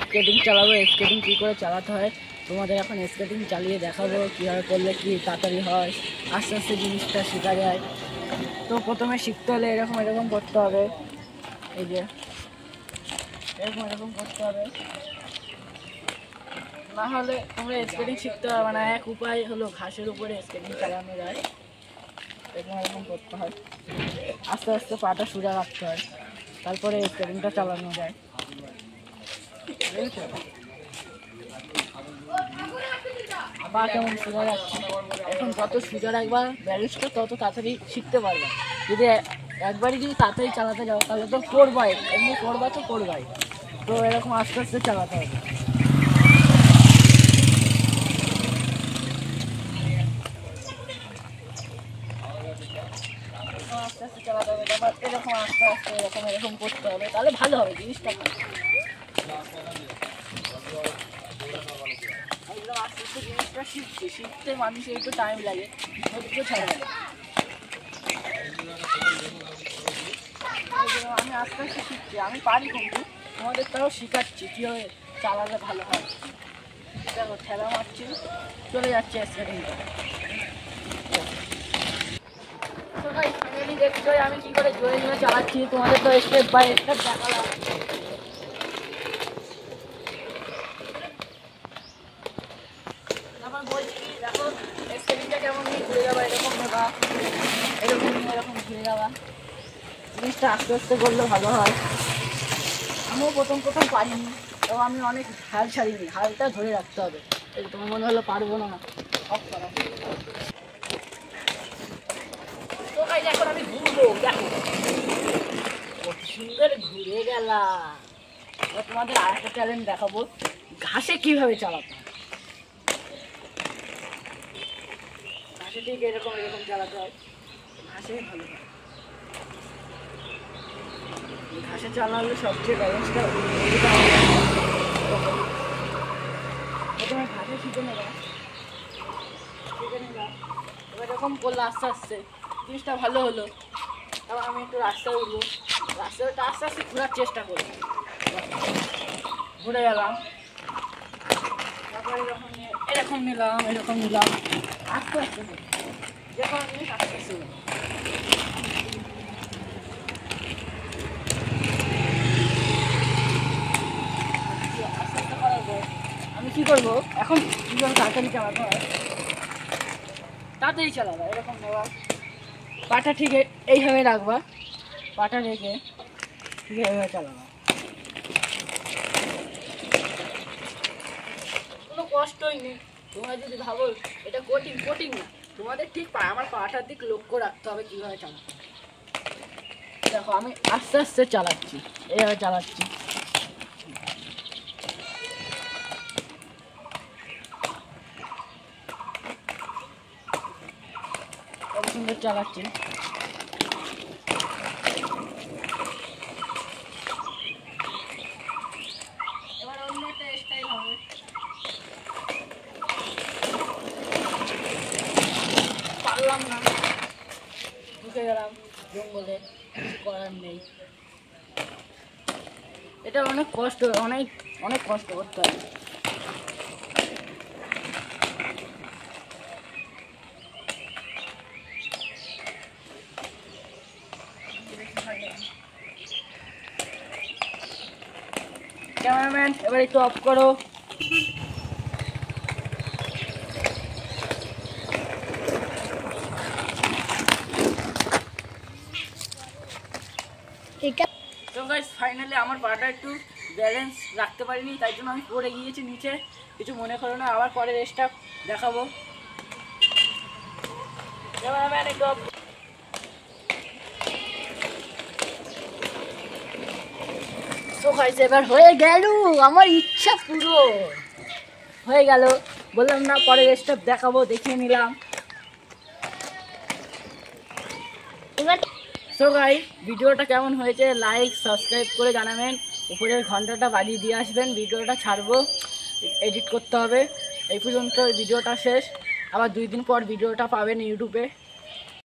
Skating চালাবো, skating কী করে চালাতে হয় তোমাদের এখন স্কেটিং চালিয়ে দেখাবো, কীভাবে করলে কি তাড়াতাড়ি হয়, আস্তে আস্তে জিনিসটা শেখা যায়। তো প্রথমে শিখতে হলে এরকম করতে হবে, এই যে এরকম করতে হবে, না হলে তোমরা স্কেটিং শিখতে পারবে না। এক উপায় হলো ঘাসের উপরে স্কেটিং চালানো যায়, এরকম করতে হয়, আস্তে আস্তে পাটা সোজা রাখতে হয়, তারপরে স্কেটিংটা চালানো যায়। পা কেমন সোজা রাখছি, এখন যত সোজা রাখবা ব্যালেন্সটা তত তাড়াতাড়ি শিখতে পারবা। যদি একবারই যদি তাড়াতাড়ি চালাতে যাও তাহলে তো পড়বাই, এমনি পড়বা তো পড়বাই। তো এরকম আস্তে আস্তে চালাতে হবে। আস্তে আস্তে চালাতে হবে, তারপর এরকম আস্তে আস্তে এরকম করতে হবে, তাহলে ভালো হবে জিনিসটা। ভালো আস্তে আস্তে জিনিসটা শিখতে মানুষের একটু টাইম লাগে, ধৈর্য ছাড়া। আমি আস্তে আস্তে শিখছি, আমি পারি, কিন্তু তোমাদের তাও শেখাচ্ছি কীভাবে চালালে ভালো হয়। দেখো ঠেলা মারছি, চলে যাচ্ছে স্কেটিংটা। ফাইনালি দেখছো আমি কী করে জোরে জোরে চালাচ্ছি, তোমাদের তো স্টেপ বাই স্টেপ দেখালাম। তারপর বলছি কি, দেখো স্কেটিংটা কেমন নিয়ে ঘুরে যাবা, এরকম নেবা, এরকম ঘুরে যাবা। জিনিসটা আস্তে আস্তে করলে ভালো হয়। আমিও প্রথম পারিনি, তো আমি অনেক হাল ছাড়িনি, হালটা ধরে রাখতে হবে। এই তোমার মনে হলো পারবো না, অফ করা। তো গাইস এখন আমি ঘুরবো, দেখো কত সুন্দর ঘুরে গেলাম। তোমাদের আর একটা ট্যালেন্ট দেখাবো, ঘাসে কিভাবে চালাতে হয়। ঘাসে ঠিক এরকম চালাতে হয়, ঘাসে ভালো হয়। ঘাসে চালালে সবচেয়ে ব্যালেন্সটা প্রথমে ঘাসে শিখে নেবা, এবার এরকম করলে আস্তে আস্তে জিনিসটা ভালো হলো। তারপর আমি একটু রাস্তায় উঠবো, রাস্তাটা আস্তে আস্তে ঘোরার চেষ্টা করবো, ঘুরে গেলাম। তারপরে এরকম নিলাম আস্তে আস্তে যে কোনো জিনিস আস্তে আস্তে। আমি কি করবো এখন, কীভাবে তাড়াতাড়ি চালাতে হয়, তাড়াতাড়ি চালাবা। এরকম নেবা, পাটা ঠিক এইভাবে রাখবা, পাটা রেখে ঠিক এইভাবে চালাবা, কোনো কষ্টই নেই। তোমরা যদি ভাবো এটা কঠিন না, তোমাদের ঠিক আমার পাটার দিক লক্ষ্য রাখতে হবে কীভাবে চালাতে। দেখো আমি আস্তে আস্তে চালাচ্ছি, এইভাবে চালাচ্ছি, কত সুন্দর চালাচ্ছি। এবার অন্য একটা স্টাইল হবে, পারলাম না, ঢুকে গেলাম জঙ্গলে, কিছু করার নেই। এটা অনেক কষ্ট, অনেক কষ্ট করতে হবে। ক্যামেরাম্যান এবার একটু অফ করো। তো গাইস ফাইনালি আমার পাটা একটু ব্যালেন্স রাখতে পারিনি, তাই জন্য আমি পড়ে গিয়েছি নিচে। কিছু মনে করো না, আবার পরে রেস্টটা দেখাবো। ক্যামেরাম্যান একটু অফ। তো গাইস এবার হয়ে গেল, আমার ইচ্ছা পুরো হয়ে গেল। বললাম না পরে রেস্টটা দেখাবো, দেখিয়ে নিলাম। সো গাইস ভিডিওটা কেমন হয়েছে লাইক সাবস্ক্রাইব করে জানাবেন, উপরের ঘন্টাটা বাজিয়ে দিয়ে আসবেন। ভিডিওটা ছাড়বো, এডিট করতে হবে। এই পর্যন্ত ভিডিওটা শেষ, আবার 2 দিন পর ভিডিওটা পাবেন ইউটিউবে।